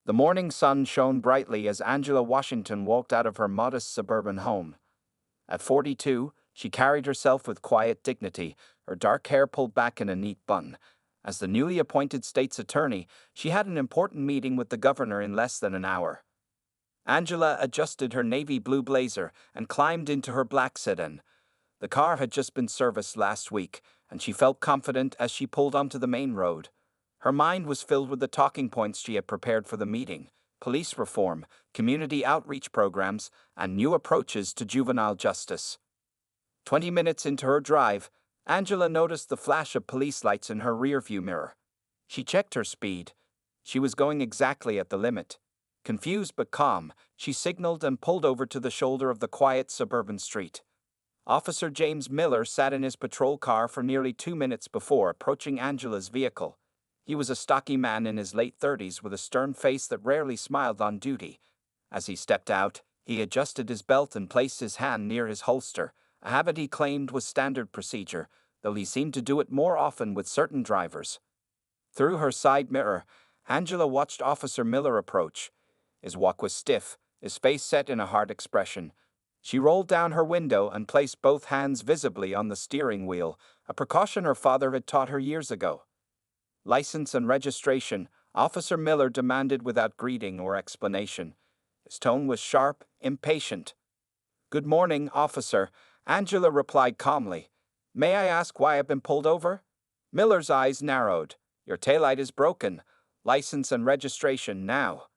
The morning sun shone brightly as Angela Washington walked out of her modest suburban home. At 42, she carried herself with quiet dignity, her dark hair pulled back in a neat bun. As the newly appointed state's attorney, she had an important meeting with the governor in less than an hour. Angela adjusted her navy blue blazer and climbed into her black sedan. The car had just been serviced last week, and she felt confident as she pulled onto the main road. Her mind was filled with the talking points she had prepared for the meeting: police reform, community outreach programs, and new approaches to juvenile justice. 20 minutes into her drive, Angela noticed the flash of police lights in her rearview mirror. She checked her speed. She was going exactly at the limit. Confused but calm, she signaled and pulled over to the shoulder of the quiet suburban street. Officer James Miller sat in his patrol car for nearly 2 minutes before approaching Angela's vehicle. He was a stocky man in his late 30s with a stern face that rarely smiled on duty. As he stepped out, he adjusted his belt and placed his hand near his holster, a habit he claimed was standard procedure, though he seemed to do it more often with certain drivers. Through her side mirror, Angela watched Officer Miller approach. His walk was stiff, his face set in a hard expression. She rolled down her window and placed both hands visibly on the steering wheel, a precaution her father had taught her years ago. License and registration, Officer Miller demanded without greeting or explanation. His tone was sharp, impatient. "Good morning, officer," Angela replied calmly. "May I ask why I've been pulled over?" Miller's eyes narrowed. "Your taillight is broken. License and registration now."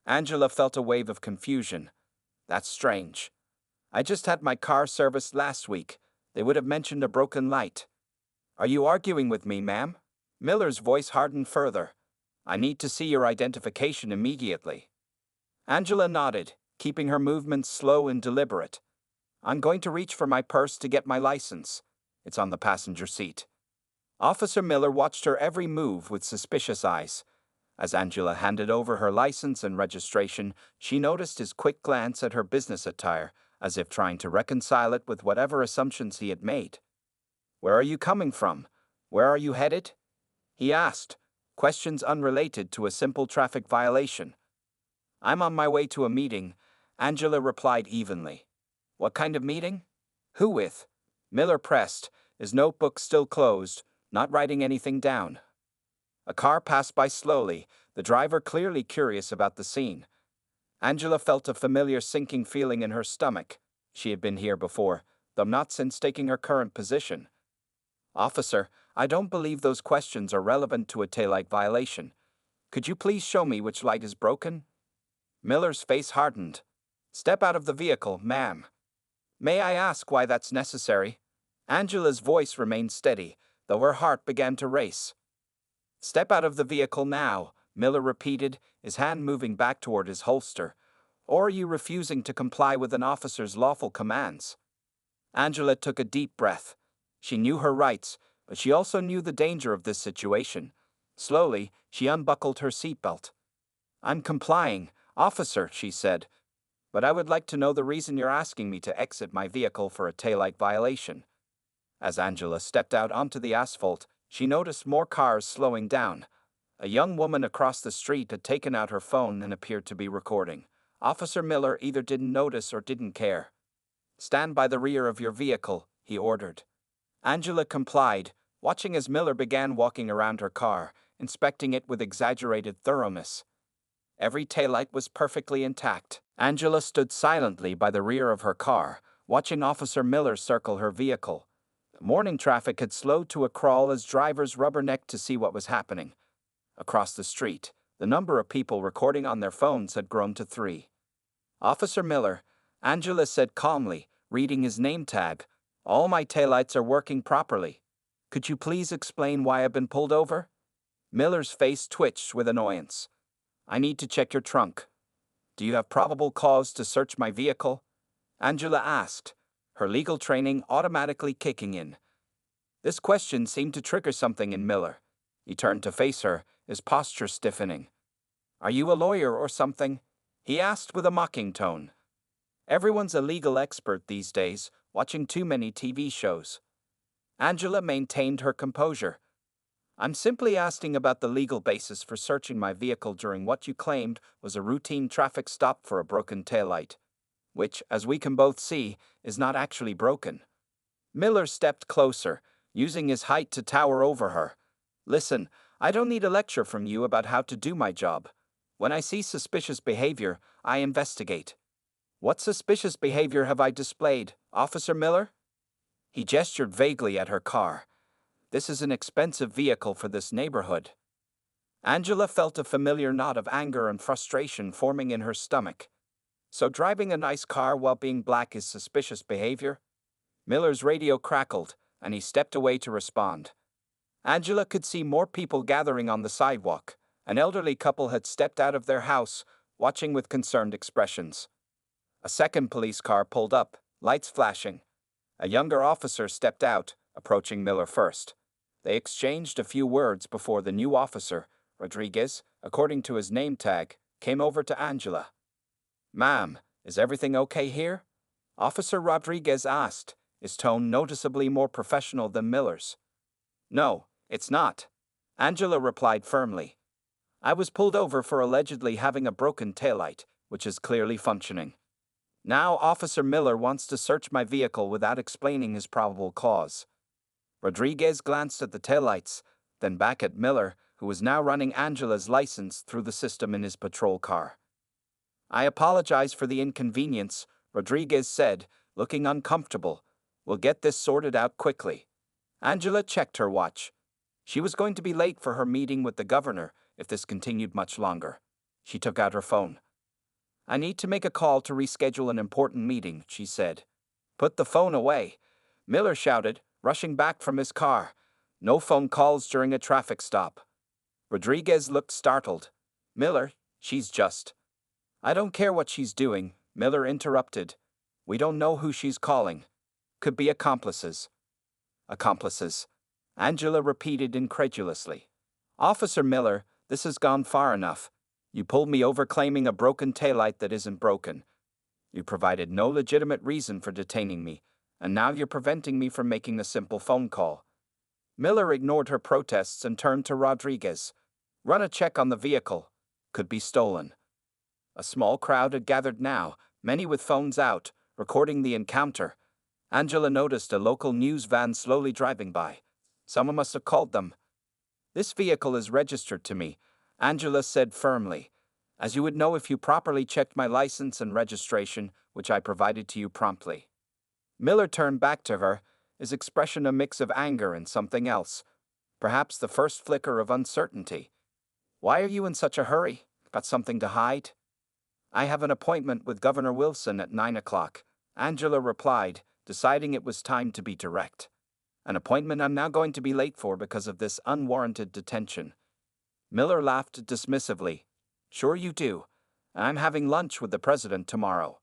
Angela felt a wave of confusion. "That's strange. I just had my car serviced last week. They would have mentioned a broken light." "Are you arguing with me, ma'am?" Miller's voice hardened further. "I need to see your identification immediately." Angela nodded, keeping her movements slow and deliberate. "I'm going to reach for my purse to get my license. It's on the passenger seat." Officer Miller watched her every move with suspicious eyes. As Angela handed over her license and registration, she noticed his quick glance at her business attire, as if trying to reconcile it with whatever assumptions he had made. "Where are you coming from? Where are you headed?" he asked, questions unrelated to a simple traffic violation. "I'm on my way to a meeting," Angela replied evenly. "What kind of meeting? Who with?" Miller pressed, his notebook still closed, not writing anything down. A car passed by slowly, the driver clearly curious about the scene. Angela felt a familiar sinking feeling in her stomach. She had been here before, though not since taking her current position. "Officer, I don't believe those questions are relevant to a taillight violation. Could you please show me which light is broken?" Miller's face hardened. "Step out of the vehicle, ma'am." "May I ask why that's necessary?" Angela's voice remained steady, though her heart began to race. "Step out of the vehicle now," Miller repeated, his hand moving back toward his holster. "Or are you refusing to comply with an officer's lawful commands?" Angela took a deep breath. She knew her rights, but she also knew the danger of this situation. Slowly, she unbuckled her seatbelt. "I'm complying, officer," she said, "but I would like to know the reason you're asking me to exit my vehicle for a taillight violation." As Angela stepped out onto the asphalt, she noticed more cars slowing down. A young woman across the street had taken out her phone and appeared to be recording. Officer Miller either didn't notice or didn't care. "Stand by the rear of your vehicle," he ordered. Angela complied, watching as Miller began walking around her car, inspecting it with exaggerated thoroughness. Every taillight was perfectly intact. Angela stood silently by the rear of her car, watching Officer Miller circle her vehicle. Morning traffic had slowed to a crawl as drivers rubbernecked to see what was happening. Across the street, the number of people recording on their phones had grown to 3. "Officer Miller," Angela said calmly, reading his name tag, "all my taillights are working properly. Could you please explain why I've been pulled over?" Miller's face twitched with annoyance. "I need to check your trunk." "Do you have probable cause to search my vehicle?" Angela asked, her legal training automatically kicking in. This question seemed to trigger something in Miller. He turned to face her, his posture stiffening. "Are you a lawyer or something?" he asked with a mocking tone. Everyone's a legal expert these days, watching too many TV shows. Angela maintained her composure. I'm simply asking about the legal basis for searching my vehicle during what you claimed was a routine traffic stop for a broken taillight, which, as we can both see, is not actually broken. Miller stepped closer, using his height to tower over her. Listen, I don't need a lecture from you about how to do my job. When I see suspicious behavior, I investigate. What suspicious behavior have I displayed, Officer Miller? He gestured vaguely at her car. This is an expensive vehicle for this neighborhood. Angela felt a familiar knot of anger and frustration forming in her stomach. So driving a nice car while being black is suspicious behavior? Miller's radio crackled, and he stepped away to respond. Angela could see more people gathering on the sidewalk. An elderly couple had stepped out of their house, watching with concerned expressions. A second police car pulled up, lights flashing. A younger officer stepped out, approaching Miller first. They exchanged a few words before the new officer, Rodriguez, according to his name tag, came over to Angela. "Ma'am, is everything okay here?" Officer Rodriguez asked, his tone noticeably more professional than Miller's. "No, it's not," Angela replied firmly. "I was pulled over for allegedly having a broken taillight, which is clearly functioning. Now Officer Miller wants to search my vehicle without explaining his probable cause." Rodriguez glanced at the taillights, then back at Miller, who was now running Angela's license through the system in his patrol car. "I apologize for the inconvenience," Rodriguez said, looking uncomfortable. "We'll get this sorted out quickly." Angela checked her watch. She was going to be late for her meeting with the governor if this continued much longer. She took out her phone. "I need to make a call to reschedule an important meeting," she said. "Put the phone away," Miller shouted, rushing back from his car. "No phone calls during a traffic stop." Rodriguez looked startled. "Miller, she's just—" "I don't care what she's doing," Miller interrupted. "We don't know who she's calling. Could be accomplices." "Accomplices," Angela repeated incredulously. "Officer Miller, this has gone far enough. You pulled me over claiming a broken taillight that isn't broken. You provided no legitimate reason for detaining me, and now you're preventing me from making a simple phone call." Miller ignored her protests and turned to Rodriguez. "Run a check on the vehicle. Could be stolen." A small crowd had gathered now, many with phones out, recording the encounter. Angela noticed a local news van slowly driving by. Someone must have called them. "This vehicle is registered to me," Angela said firmly, "as you would know if you properly checked my license and registration, which I provided to you promptly." Miller turned back to her, his expression a mix of anger and something else, perhaps the first flicker of uncertainty. "Why are you in such a hurry? Got something to hide?" "I have an appointment with Governor Wilson at 9 o'clock, Angela replied, deciding it was time to be direct. "An appointment I'm now going to be late for because of this unwarranted detention." Miller laughed dismissively. "Sure you do. I'm having lunch with the president tomorrow."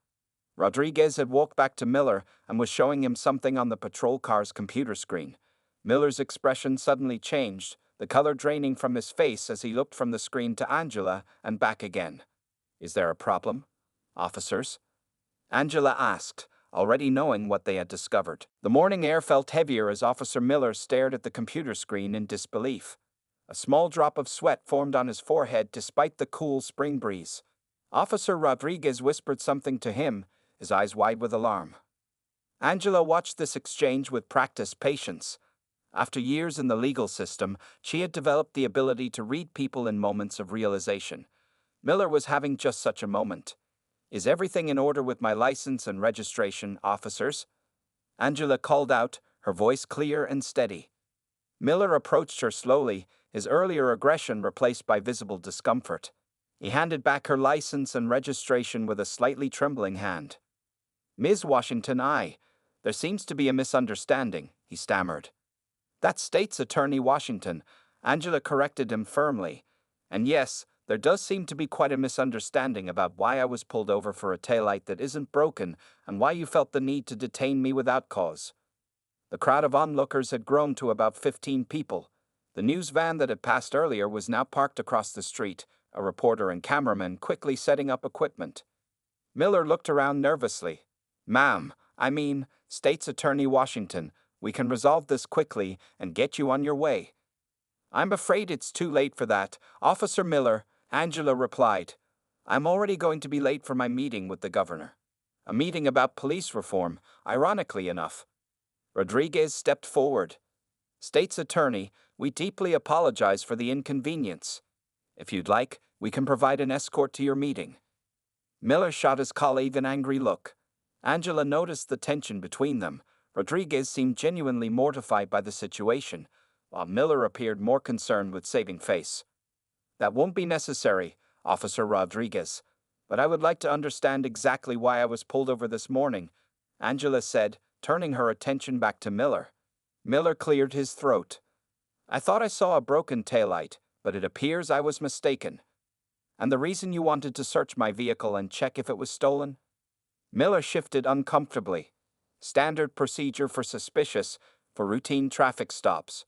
Rodriguez had walked back to Miller and was showing him something on the patrol car's computer screen. Miller's expression suddenly changed, the color draining from his face as he looked from the screen to Angela and back again. "Is there a problem, officers?" Angela asked, already knowing what they had discovered. The morning air felt heavier as Officer Miller stared at the computer screen in disbelief. A small drop of sweat formed on his forehead despite the cool spring breeze. Officer Rodriguez whispered something to him, his eyes wide with alarm. Angela watched this exchange with practiced patience. After years in the legal system, she had developed the ability to read people in moments of realization. Miller was having just such a moment. "Is everything in order with my license and registration, officers?" Angela called out, her voice clear and steady. Miller approached her slowly, his earlier aggression replaced by visible discomfort. He handed back her license and registration with a slightly trembling hand. "Ms. Washington, there seems to be a misunderstanding," he stammered. "That's State's Attorney Washington," Angela corrected him firmly. "And yes, there does seem to be quite a misunderstanding about why I was pulled over for a taillight that isn't broken and why you felt the need to detain me without cause." The crowd of onlookers had grown to about 15 people. The news van that had passed earlier was now parked across the street, a reporter and cameraman quickly setting up equipment. Miller looked around nervously. "Ma'am, State's Attorney Washington, we can resolve this quickly and get you on your way." I'm afraid it's too late for that, Officer Miller, Angela replied. I'm already going to be late for my meeting with the governor. A meeting about police reform, ironically enough. Rodriguez stepped forward. State's attorney, we deeply apologize for the inconvenience. If you'd like, we can provide an escort to your meeting. Miller shot his colleague an angry look. Angela noticed the tension between them. Rodriguez seemed genuinely mortified by the situation, while Miller appeared more concerned with saving face. That won't be necessary, Officer Rodriguez, but I would like to understand exactly why I was pulled over this morning, Angela said, turning her attention back to Miller. Miller cleared his throat. I thought I saw a broken taillight, but it appears I was mistaken. And the reason you wanted to search my vehicle and check if it was stolen? Miller shifted uncomfortably. Standard procedure for suspicious, for routine traffic stops.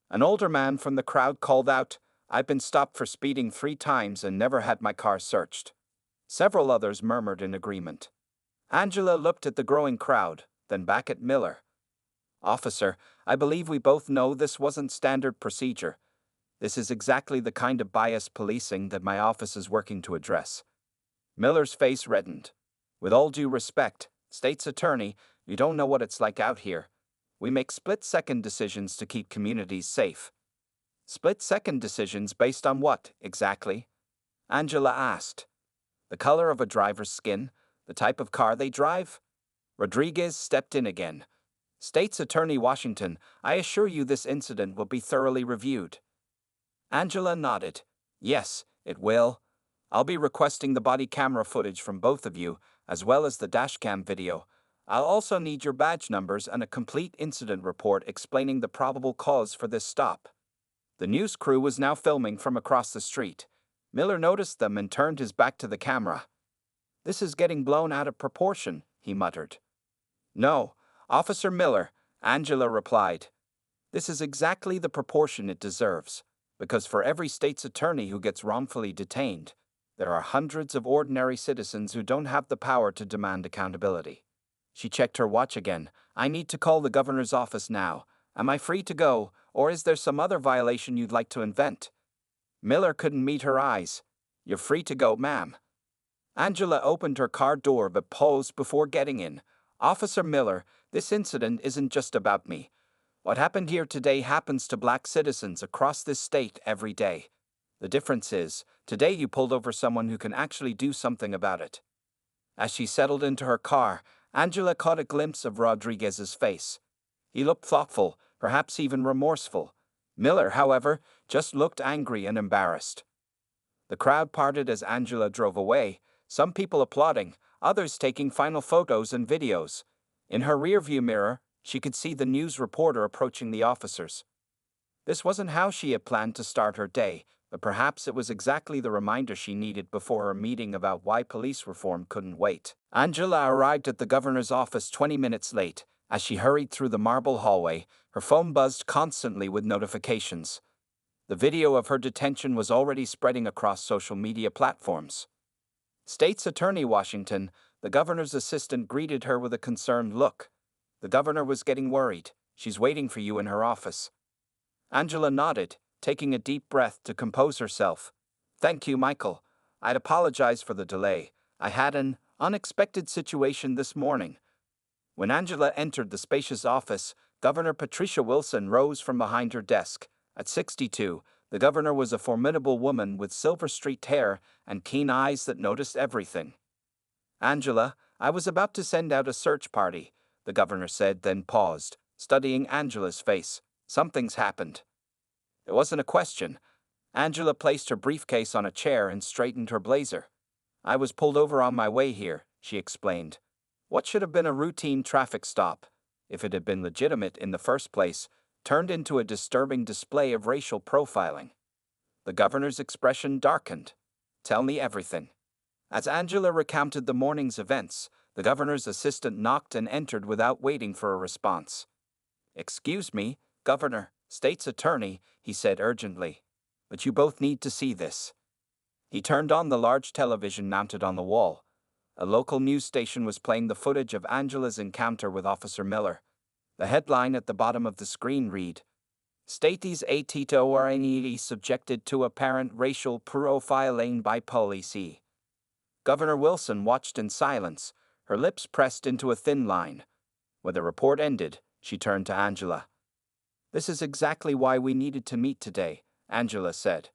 An older man from the crowd called out, I've been stopped for speeding 3 times and never had my car searched. Several others murmured in agreement. Angela looked at the growing crowd, then back at Miller. Officer, I believe we both know this wasn't standard procedure. This is exactly the kind of biased policing that my office is working to address. Miller's face reddened. With all due respect, State's attorney, you don't know what it's like out here. We make split-second decisions to keep communities safe. Split-second decisions based on what, exactly? Angela asked. The color of a driver's skin? The type of car they drive? Rodriguez stepped in again. State's Attorney Washington, I assure you this incident will be thoroughly reviewed. Angela nodded. Yes, it will. I'll be requesting the body camera footage from both of you, as well as the dashcam video. I'll also need your badge numbers and a complete incident report explaining the probable cause for this stop. The news crew was now filming from across the street. Miller noticed them and turned his back to the camera. This is getting blown out of proportion, he muttered. No, Officer Miller, Angela replied. This is exactly the proportion it deserves, because for every state's attorney who gets wrongfully detained, there are hundreds of ordinary citizens who don't have the power to demand accountability. She checked her watch again. I need to call the governor's office now. Am I free to go, or is there some other violation you'd like to invent? Miller couldn't meet her eyes. You're free to go, ma'am. Angela opened her car door but paused before getting in. Officer Miller, this incident isn't just about me. What happened here today happens to black citizens across this state every day. The difference is, today you pulled over someone who can actually do something about it. As she settled into her car, Angela caught a glimpse of Rodriguez's face. He looked thoughtful, perhaps even remorseful. Miller, however, just looked angry and embarrassed. The crowd parted as Angela drove away, some people applauding, others taking final photos and videos. In her rearview mirror, she could see the news reporter approaching the officers. This wasn't how she had planned to start her day, but perhaps it was exactly the reminder she needed before her meeting about why police reform couldn't wait. Angela arrived at the governor's office 20 minutes late. As she hurried through the marble hallway, her phone buzzed constantly with notifications. The video of her detention was already spreading across social media platforms. State's Attorney Washington, the governor's assistant, greeted her with a concerned look. The governor was getting worried. She's waiting for you in her office. Angela nodded, taking a deep breath to compose herself. Thank you, Michael. I'd apologize for the delay. I had an unexpected situation this morning. When Angela entered the spacious office, Governor Patricia Wilson rose from behind her desk. At 62, the governor was a formidable woman with silver-streaked hair and keen eyes that noticed everything. Angela, I was about to send out a search party, the governor said, then paused, studying Angela's face. Something's happened. It wasn't a question. Angela placed her briefcase on a chair and straightened her blazer. I was pulled over on my way here, she explained. What should have been a routine traffic stop, if it had been legitimate in the first place, turned into a disturbing display of racial profiling. The governor's expression darkened. Tell me everything. As Angela recounted the morning's events, the governor's assistant knocked and entered without waiting for a response. Excuse me, Governor, State's Attorney, he said urgently, but you both need to see this. He turned on the large television mounted on the wall. A local news station was playing the footage of Angela's encounter with Officer Miller. The headline at the bottom of the screen read, States atito are any subjected to apparent racial profiling by police. Governor Wilson watched in silence, her lips pressed into a thin line. When the report ended, she turned to Angela. "This is exactly why we needed to meet today," Angela said.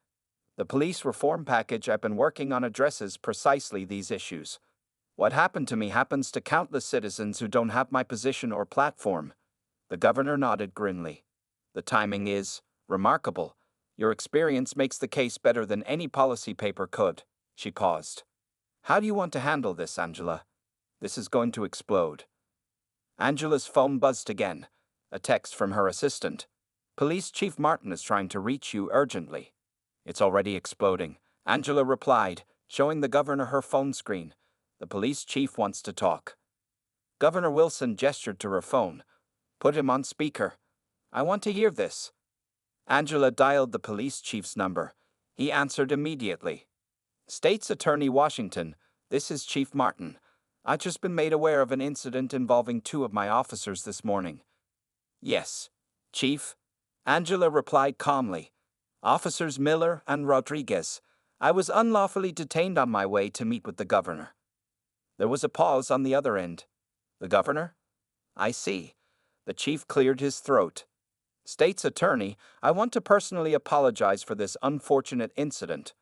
"The police reform package I've been working on addresses precisely these issues. What happened to me happens to countless citizens who don't have my position or platform." The governor nodded grimly. "The timing is remarkable. Your experience makes the case better than any policy paper could." She paused. "How do you want to handle this, Angela? This is going to explode." Angela's phone buzzed again. A text from her assistant. "Police Chief Martin is trying to reach you urgently." "It's already exploding," Angela replied, showing the governor her phone screen. "The police chief wants to talk." Governor Wilson gestured to her phone. "Put him on speaker. I want to hear this." Angela dialed the police chief's number. He answered immediately. "State's Attorney Washington, this is Chief Martin. I've just been made aware of an incident involving 2 of my officers this morning." "Yes, Chief," Angela replied calmly. "Officers Miller and Rodriguez. I was unlawfully detained on my way to meet with the governor." There was a pause on the other end. "The governor? I see." The chief cleared his throat. "State's Attorney, I want to personally apologize for this unfortunate incident.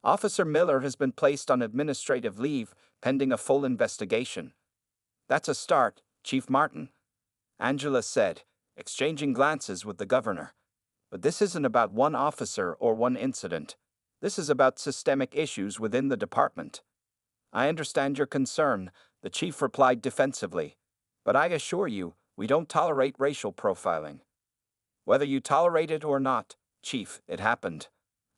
Officer Miller has been placed on administrative leave pending a full investigation." "That's a start, Chief Martin," Angela said, exchanging glances with the governor. "But this isn't about one officer or one incident. This is about systemic issues within the department." "I understand your concern," the chief replied defensively. "But I assure you, we don't tolerate racial profiling." "Whether you tolerate it or not, Chief, it happened.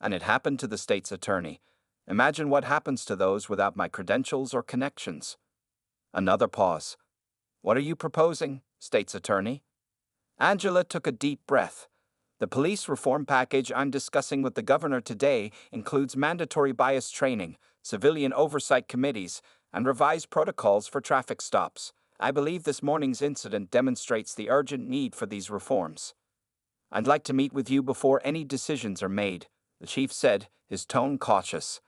And it happened to the state's attorney. Imagine what happens to those without my credentials or connections." Another pause. "What are you proposing, state's attorney?" Angela took a deep breath. "The police reform package I'm discussing with the governor today includes mandatory bias training, civilian oversight committees, and revised protocols for traffic stops. I believe this morning's incident demonstrates the urgent need for these reforms. I'd like to meet with you before any decisions are made," the chief said, his tone cautious.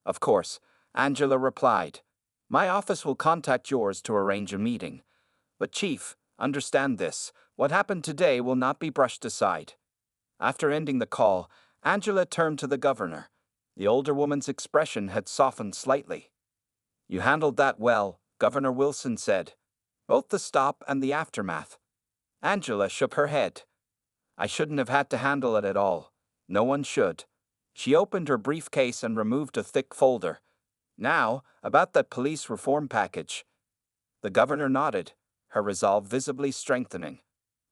"Of course," Angela replied. "My office will contact yours to arrange a meeting. But Chief, understand this, what happened today will not be brushed aside." After ending the call, Angela turned to the governor. The older woman's expression had softened slightly. "You handled that well," Governor Wilson said. "Both the stop and the aftermath." Angela shook her head. "I shouldn't have had to handle it at all. No one should." She opened her briefcase and removed a thick folder. "Now, about that police reform package." The governor nodded, her resolve visibly strengthening.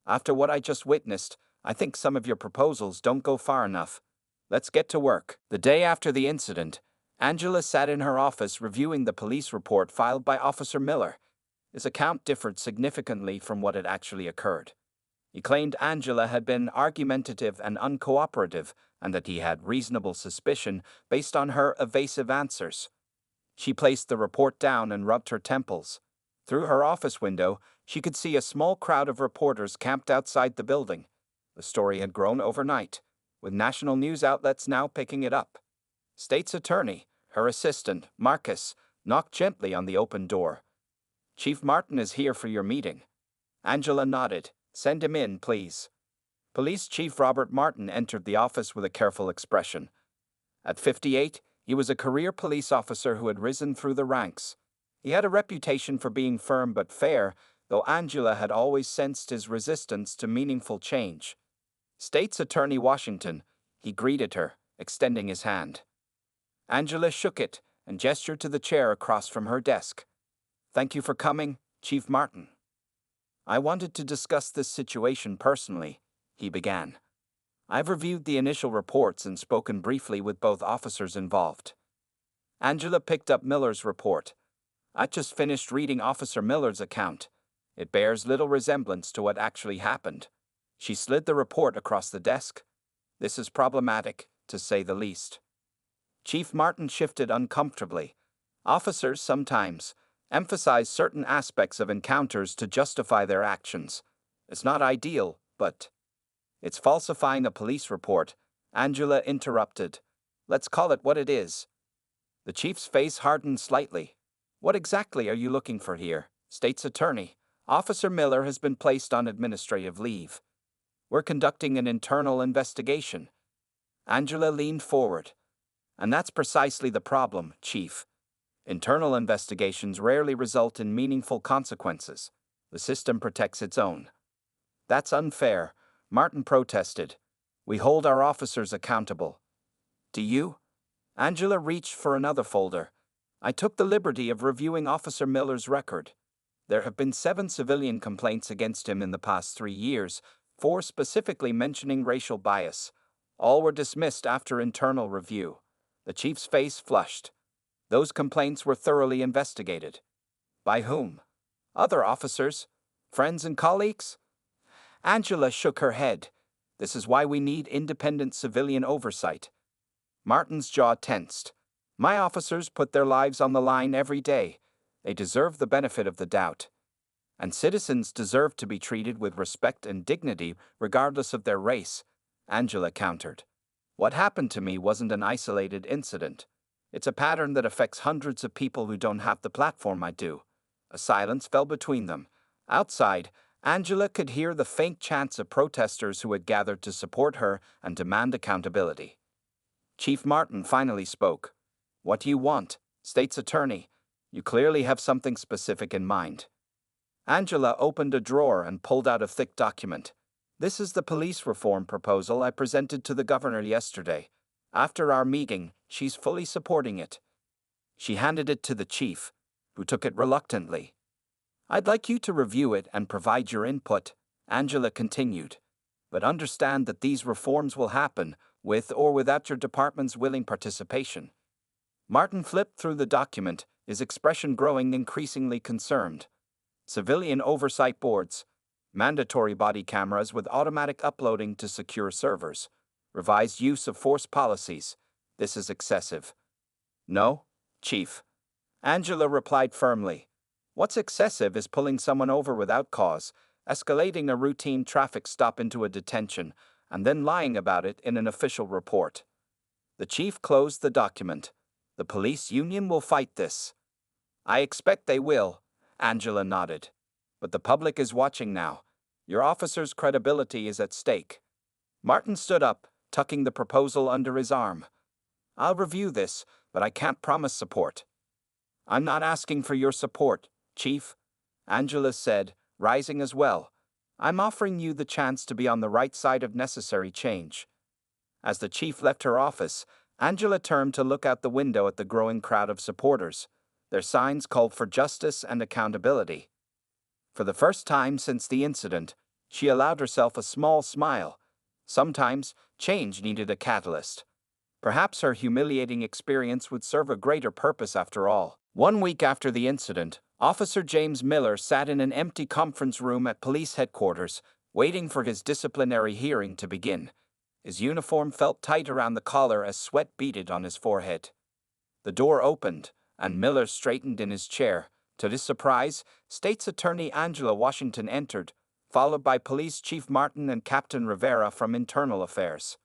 "After what I just witnessed, I think some of your proposals don't go far enough. Let's get to work." The day after the incident, Angela sat in her office reviewing the police report filed by Officer Miller. His account differed significantly from what had actually occurred. He claimed Angela had been argumentative and uncooperative, and that he had reasonable suspicion based on her evasive answers. She placed the report down and rubbed her temples. Through her office window, she could see a small crowd of reporters camped outside the building. The story had grown overnight, with national news outlets now picking it up. State's attorney, her assistant, Marcus, knocked gently on the open door. "Chief Martin is here for your meeting." Angela nodded. "Send him in, please." Police Chief Robert Martin entered the office with a careful expression. At 58, he was a career police officer who had risen through the ranks. He had a reputation for being firm but fair, though Angela had always sensed his resistance to meaningful change. "State's Attorney Washington," he greeted her, extending his hand. Angela shook it and gestured to the chair across from her desk. "Thank you for coming, Chief Martin." "I wanted to discuss this situation personally," he began. "I've reviewed the initial reports and spoken briefly with both officers involved." Angela picked up Miller's report. "I just finished reading Officer Miller's account. It bears little resemblance to what actually happened." She slid the report across the desk. "This is problematic, to say the least." Chief Martin shifted uncomfortably. "Officers sometimes emphasize certain aspects of encounters to justify their actions. It's not ideal, but..." It's falsifying a police report, Angela interrupted. Let's call it what it is. The chief's face hardened slightly. What exactly are you looking for here? State's attorney. Officer Miller has been placed on administrative leave. We're conducting an internal investigation. Angela leaned forward. And that's precisely the problem, Chief. Internal investigations rarely result in meaningful consequences. The system protects its own. That's unfair, Martin protested. We hold our officers accountable. Do you? Angela reached for another folder. I took the liberty of reviewing Officer Miller's record. There have been 7 civilian complaints against him in the past 3 years, 4 specifically mentioning racial bias. All were dismissed after internal review. The chief's face flushed. Those complaints were thoroughly investigated. By whom? Other officers? Friends and colleagues? Angela shook her head. This is why we need independent civilian oversight. Martin's jaw tensed. My officers put their lives on the line every day. They deserve the benefit of the doubt. And citizens deserve to be treated with respect and dignity regardless of their race, Angela countered. What happened to me wasn't an isolated incident. It's a pattern that affects hundreds of people who don't have the platform I do. A silence fell between them. Outside, Angela could hear the faint chants of protesters who had gathered to support her and demand accountability. Chief Martin finally spoke. What do you want? State's attorney. You clearly have something specific in mind. Angela opened a drawer and pulled out a thick document. This is the police reform proposal I presented to the governor yesterday. After our meeting, she's fully supporting it. She handed it to the chief, who took it reluctantly. I'd like you to review it and provide your input, Angela continued. But understand that these reforms will happen, with or without your department's willing participation. Martin flipped through the document, his expression growing increasingly concerned. Civilian oversight boards, mandatory body cameras with automatic uploading to secure servers, revised use of force policies. This is excessive. No, Chief. Angela replied firmly. What's excessive is pulling someone over without cause, escalating a routine traffic stop into a detention, and then lying about it in an official report. The chief closed the document. The police union will fight this. I expect they will, Angela nodded. But the public is watching now. Your officer's credibility is at stake. Martin stood up, tucking the proposal under his arm. I'll review this, but I can't promise support. I'm not asking for your support, Chief, Angela said, rising as well. I'm offering you the chance to be on the right side of necessary change. As the chief left her office, Angela turned to look out the window at the growing crowd of supporters. Their signs called for justice and accountability. For the first time since the incident, she allowed herself a small smile. Sometimes, change needed a catalyst. Perhaps her humiliating experience would serve a greater purpose after all. 1 week after the incident, Officer James Miller sat in an empty conference room at police headquarters, waiting for his disciplinary hearing to begin. His uniform felt tight around the collar as sweat beaded on his forehead. The door opened, and Miller straightened in his chair. To his surprise, State's Attorney Angela Washington entered, followed by Police Chief Martin and Captain Rivera from Internal Affairs.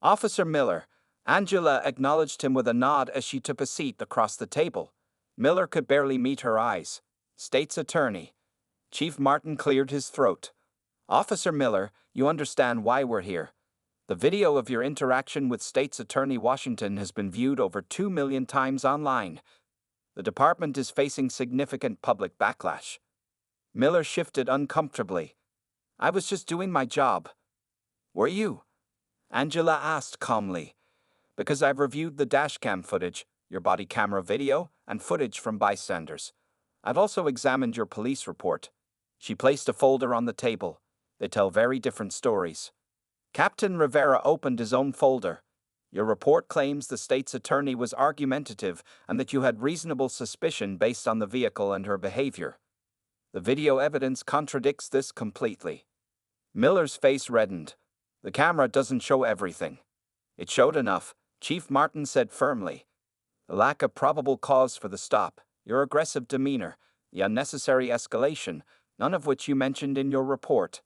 Officer Miller, Angela acknowledged him with a nod as she took a seat across the table. Miller could barely meet her eyes. State's Attorney. Chief Martin cleared his throat. Officer Miller, you understand why we're here. The video of your interaction with State's Attorney Washington has been viewed over 2 million times online. The department is facing significant public backlash. Miller shifted uncomfortably. I was just doing my job. Were you? Angela asked calmly. Because I've reviewed the dashcam footage, your body camera video, and footage from bystanders. I've also examined your police report. She placed a folder on the table. They tell very different stories. Captain Rivera opened his own folder. Your report claims the state's attorney was argumentative and that you had reasonable suspicion based on the vehicle and her behavior. The video evidence contradicts this completely. Miller's face reddened. The camera doesn't show everything. It showed enough, Chief Martin said firmly. The lack of probable cause for the stop, your aggressive demeanor, the unnecessary escalation, none of which you mentioned in your report.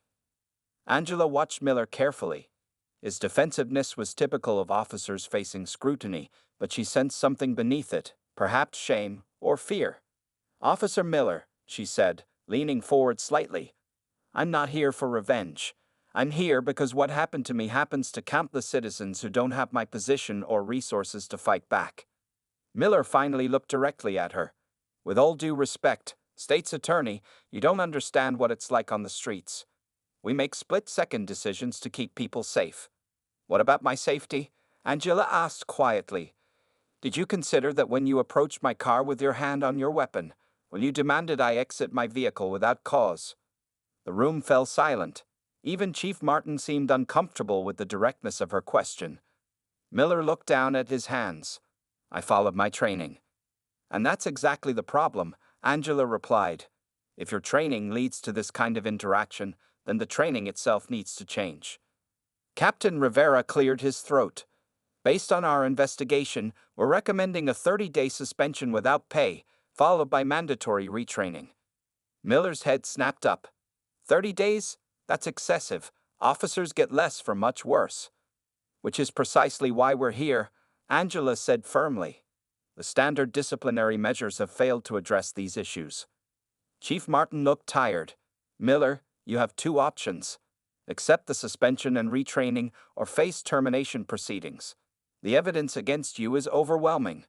Angela watched Miller carefully. His defensiveness was typical of officers facing scrutiny, but she sensed something beneath it, perhaps shame or fear. "Officer Miller," she said, leaning forward slightly, "I'm not here for revenge. I'm here because what happened to me happens to countless citizens who don't have my position or resources to fight back." Miller finally looked directly at her. "With all due respect, State's Attorney, you don't understand what it's like on the streets. We make split-second decisions to keep people safe." "What about my safety?" Angela asked quietly. "Did you consider that when you approached my car with your hand on your weapon, when you demanded I exit my vehicle without cause?" The room fell silent. Even Chief Martin seemed uncomfortable with the directness of her question. Miller looked down at his hands. "I followed my training." "And that's exactly the problem," Angela replied. "If your training leads to this kind of interaction, then the training itself needs to change." Captain Rivera cleared his throat. "Based on our investigation, we're recommending a 30-day suspension without pay, followed by mandatory retraining." Miller's head snapped up. 30 days? That's excessive. Officers get less for much worse. "Which is precisely why we're here," Angela said firmly. "The standard disciplinary measures have failed to address these issues." Chief Martin looked tired. "Miller, you have two options. Accept the suspension and retraining or face termination proceedings. The evidence against you is overwhelming."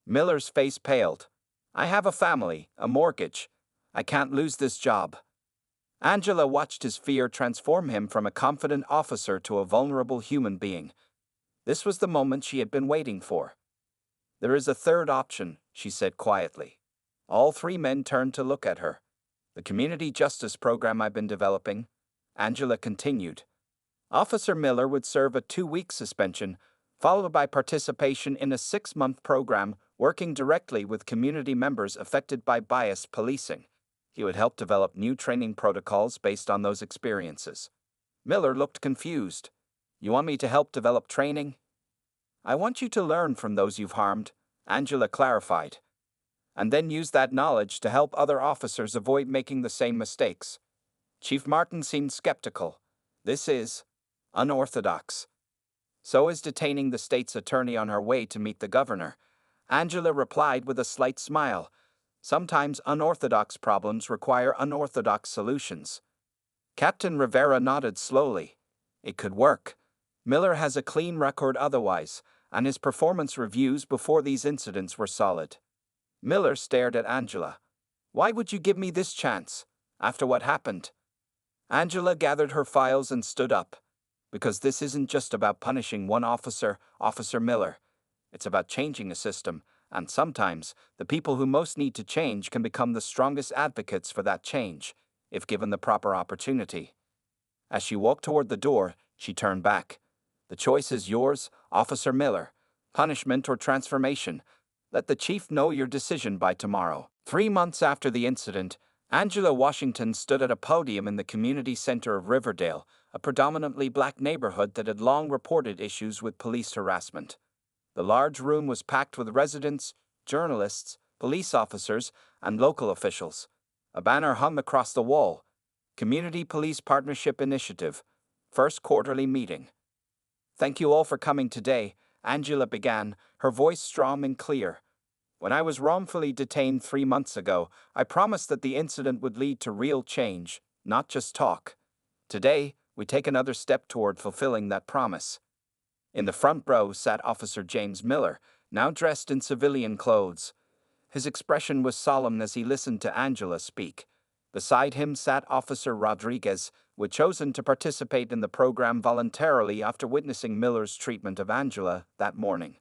Miller's face paled. "I have a family, a mortgage. I can't lose this job." Angela watched his fear transform him from a confident officer to a vulnerable human being. This was the moment she had been waiting for. "There is a third option," she said quietly. All three men turned to look at her. "The community justice program I've been developing," Angela continued. "Officer Miller would serve a 2-week suspension, followed by participation in a 6-month program working directly with community members affected by biased policing. He would help develop new training protocols based on those experiences." Miller looked confused. "You want me to help develop training?" "I want you to learn from those you've harmed," Angela clarified, "and then use that knowledge to help other officers avoid making the same mistakes." Chief Martin seemed skeptical. "This is unorthodox." "So is detaining the state's attorney on her way to meet the governor," Angela replied with a slight smile. "Sometimes unorthodox problems require unorthodox solutions." Captain Rivera nodded slowly. It could work. Miller has a clean record otherwise, and his performance reviews before these incidents were solid. Miller stared at Angela. "Why would you give me this chance, after what happened?" Angela gathered her files and stood up. "Because this isn't just about punishing one officer, Officer Miller. It's about changing a system, and sometimes the people who most need to change can become the strongest advocates for that change, if given the proper opportunity." As she walked toward the door, she turned back. "The choice is yours, Officer Miller. Punishment or transformation. Let the chief know your decision by tomorrow." 3 months after the incident, Angela Washington stood at a podium in the community center of Riverdale, a predominantly black neighborhood that had long reported issues with police harassment. The large room was packed with residents, journalists, police officers, and local officials. A banner hung across the wall. "Community Police Partnership Initiative, First Quarterly Meeting." "Thank you all for coming today," Angela began, her voice strong and clear. "When I was wrongfully detained 3 months ago, I promised that the incident would lead to real change, not just talk. Today, we take another step toward fulfilling that promise." In the front row sat Officer James Miller, now dressed in civilian clothes. His expression was solemn as he listened to Angela speak. Beside him sat Officer Rodriguez, who had chosen to participate in the program voluntarily after witnessing Miller's treatment of Angela that morning.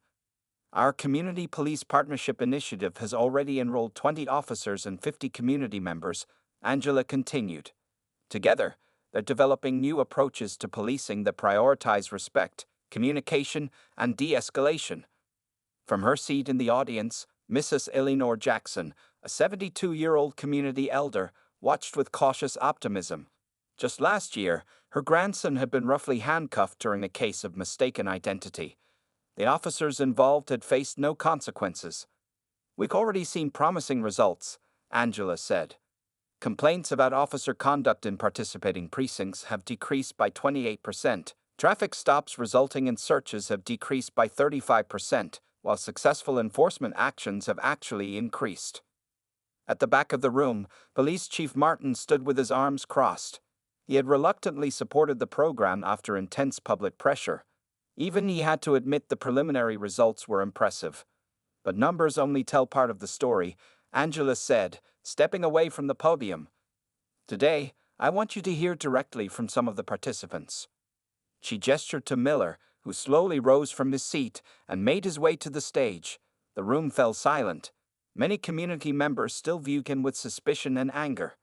"Our Community Police Partnership Initiative has already enrolled 20 officers and 50 community members," Angela continued. "Together, they're developing new approaches to policing that prioritize respect, communication, and de-escalation." From her seat in the audience, Mrs. Eleanor Jackson, a 72-year-old community elder, watched with cautious optimism. Just last year, her grandson had been roughly handcuffed during a case of mistaken identity. The officers involved had faced no consequences. "We've already seen promising results," Angela said. Complaints about officer conduct in participating precincts have decreased by 28%. Traffic stops resulting in searches have decreased by 35%, while successful enforcement actions have actually increased. At the back of the room, Police Chief Martin stood with his arms crossed. He had reluctantly supported the program after intense public pressure. Even he had to admit the preliminary results were impressive. But numbers only tell part of the story, Angela said, stepping away from the podium. Today, I want you to hear directly from some of the participants. She gestured to Miller, who slowly rose from his seat and made his way to the stage. The room fell silent. Many community members still viewed him with suspicion and anger.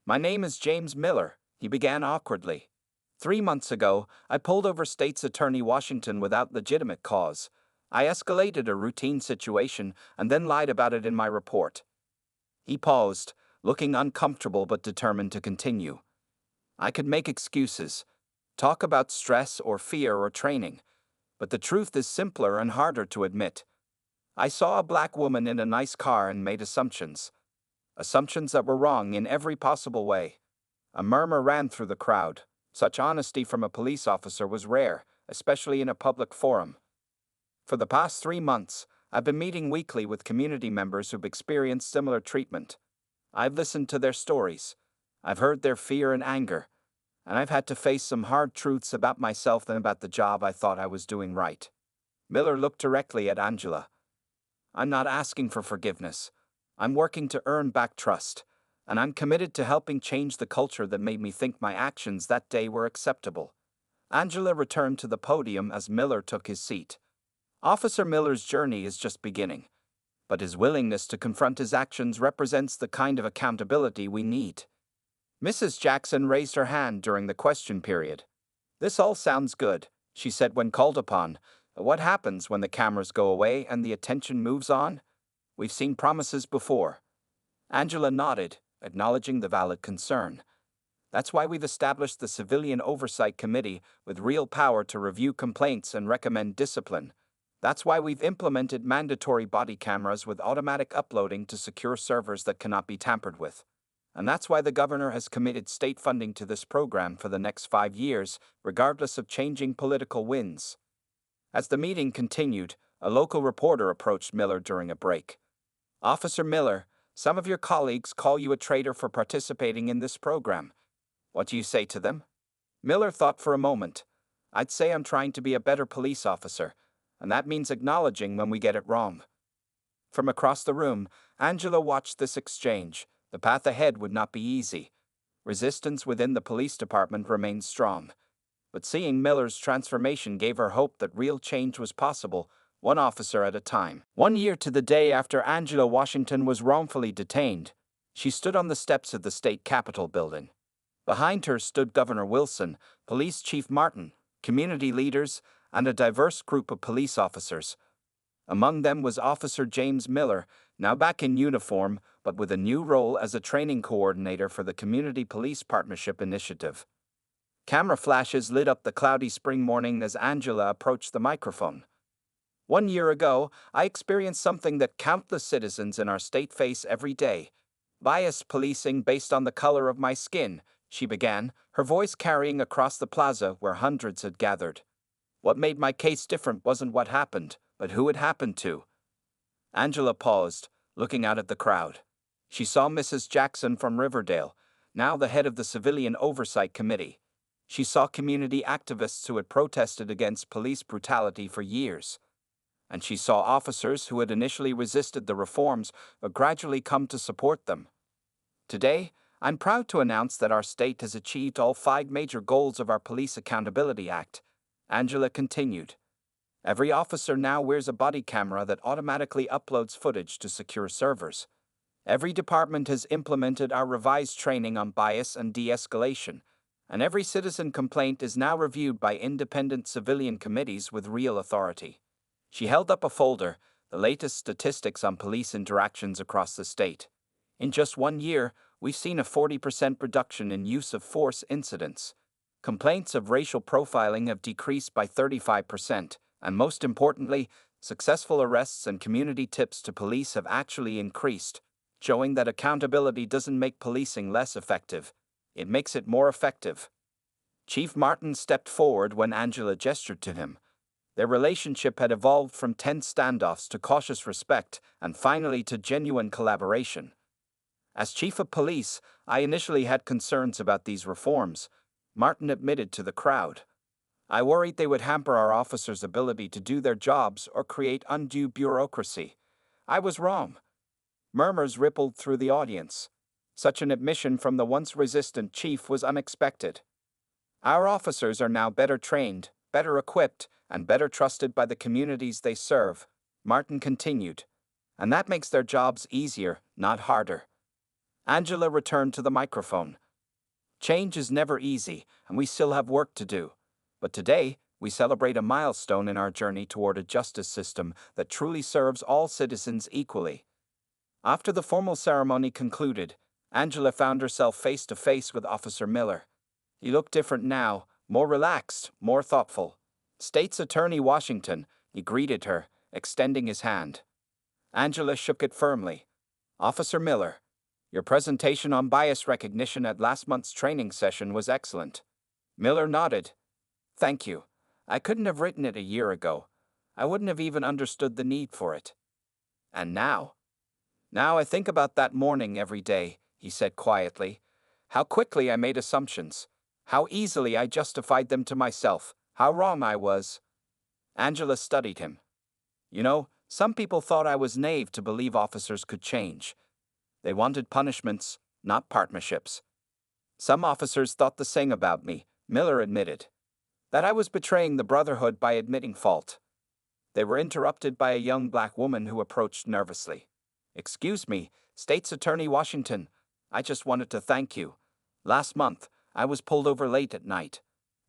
My name is James Miller, he began awkwardly. 3 months ago, I pulled over State's Attorney Washington without legitimate cause. I escalated a routine situation and then lied about it in my report. He paused, looking uncomfortable but determined to continue. I could make excuses, talk about stress or fear or training, but the truth is simpler and harder to admit. I saw a black woman in a nice car and made assumptions. Assumptions that were wrong in every possible way. A murmur ran through the crowd. Such honesty from a police officer was rare, especially in a public forum. For the past 3 months, I've been meeting weekly with community members who've experienced similar treatment. I've listened to their stories. I've heard their fear and anger. And I've had to face some hard truths about myself and about the job I thought I was doing right. Miller looked directly at Angela. I'm not asking for forgiveness. I'm working to earn back trust, and I'm committed to helping change the culture that made me think my actions that day were acceptable. Angela returned to the podium as Miller took his seat. Officer Miller's journey is just beginning, but his willingness to confront his actions represents the kind of accountability we need. Mrs. Jackson raised her hand during the question period. This all sounds good, she said when called upon. What happens when the cameras go away and the attention moves on? We've seen promises before. Angela nodded, acknowledging the valid concern. That's why we've established the Civilian Oversight Committee with real power to review complaints and recommend discipline. That's why we've implemented mandatory body cameras with automatic uploading to secure servers that cannot be tampered with. And that's why the governor has committed state funding to this program for the next 5 years, regardless of changing political winds. As the meeting continued, a local reporter approached Miller during a break. Officer Miller, some of your colleagues call you a traitor for participating in this program. What do you say to them? Miller thought for a moment. I'd say I'm trying to be a better police officer, and that means acknowledging when we get it wrong. From across the room, Angela watched this exchange. The path ahead would not be easy. Resistance within the police department remained strong. But seeing Miller's transformation gave her hope that real change was possible, one officer at a time. 1 year to the day after Angela Washington was wrongfully detained, she stood on the steps of the state capitol building. Behind her stood Governor Wilson, Police Chief Martin, community leaders, and a diverse group of police officers. Among them was Officer James Miller, now back in uniform, but with a new role as a training coordinator for the Community Police Partnership Initiative. Camera flashes lit up the cloudy spring morning as Angela approached the microphone. 1 year ago, I experienced something that countless citizens in our state face every day. Biased policing based on the color of my skin, she began, her voice carrying across the plaza where hundreds had gathered. What made my case different wasn't what happened, but who it happened to. Angela paused, looking out at the crowd. She saw Mrs. Jackson from Riverdale, now the head of the Civilian Oversight Committee. She saw community activists who had protested against police brutality for years. And she saw officers who had initially resisted the reforms but gradually come to support them. Today, I'm proud to announce that our state has achieved all 5 major goals of our Police Accountability Act. Angela continued. Every officer now wears a body camera that automatically uploads footage to secure servers. Every department has implemented our revised training on bias and de-escalation, and every citizen complaint is now reviewed by independent civilian committees with real authority. She held up a folder, the latest statistics on police interactions across the state. In just 1 year, we've seen a 40% reduction in use of force incidents. Complaints of racial profiling have decreased by 35%, and most importantly, successful arrests and community tips to police have actually increased. showing that accountability doesn't make policing less effective. It makes it more effective. Chief Martin stepped forward when Angela gestured to him. Their relationship had evolved from tense standoffs to cautious respect and finally to genuine collaboration. As chief of police, I initially had concerns about these reforms, Martin admitted to the crowd. I worried they would hamper our officers' ability to do their jobs or create undue bureaucracy. I was wrong. Murmurs rippled through the audience. Such an admission from the once resistant chief was unexpected. Our officers are now better trained, better equipped, and better trusted by the communities they serve, Martin continued. And that makes their jobs easier, not harder. Angela returned to the microphone. Change is never easy, and we still have work to do. But today, we celebrate a milestone in our journey toward a justice system that truly serves all citizens equally. After the formal ceremony concluded, Angela found herself face to face with Officer Miller. He looked different now, more relaxed, more thoughtful. State's Attorney Washington, he greeted her, extending his hand. Angela shook it firmly. Officer Miller, your presentation on bias recognition at last month's training session was excellent. Miller nodded. Thank you. I couldn't have written it a year ago. I wouldn't have even understood the need for it. And now? Now I think about that morning every day, he said quietly. How quickly I made assumptions. How easily I justified them to myself. How wrong I was. Angela studied him. You know, some people thought I was naive to believe officers could change. They wanted punishments, not partnerships. Some officers thought the same about me, Miller admitted. That I was betraying the brotherhood by admitting fault. They were interrupted by a young black woman who approached nervously. Excuse me, State's Attorney Washington, I just wanted to thank you. Last month, I was pulled over late at night.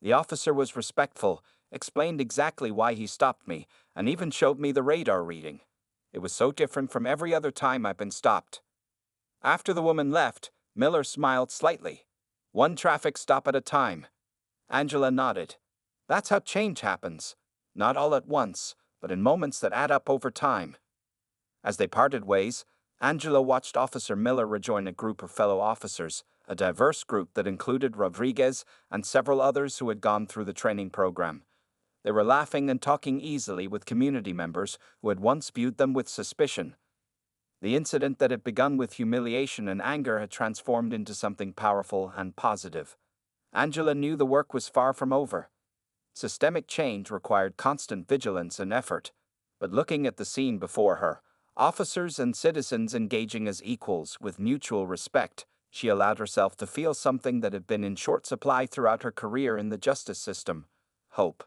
The officer was respectful, explained exactly why he stopped me, and even showed me the radar reading. It was so different from every other time I've been stopped. After the woman left, Miller smiled slightly. One traffic stop at a time. Angela nodded. That's how change happens. Not all at once, but in moments that add up over time. As they parted ways, Angela watched Officer Miller rejoin a group of fellow officers, a diverse group that included Rodriguez and several others who had gone through the training program. They were laughing and talking easily with community members who had once viewed them with suspicion. The incident that had begun with humiliation and anger had transformed into something powerful and positive. Angela knew the work was far from over. Systemic change required constant vigilance and effort, but looking at the scene before her, officers and citizens engaging as equals with mutual respect, she allowed herself to feel something that had been in short supply throughout her career in the justice system: hope.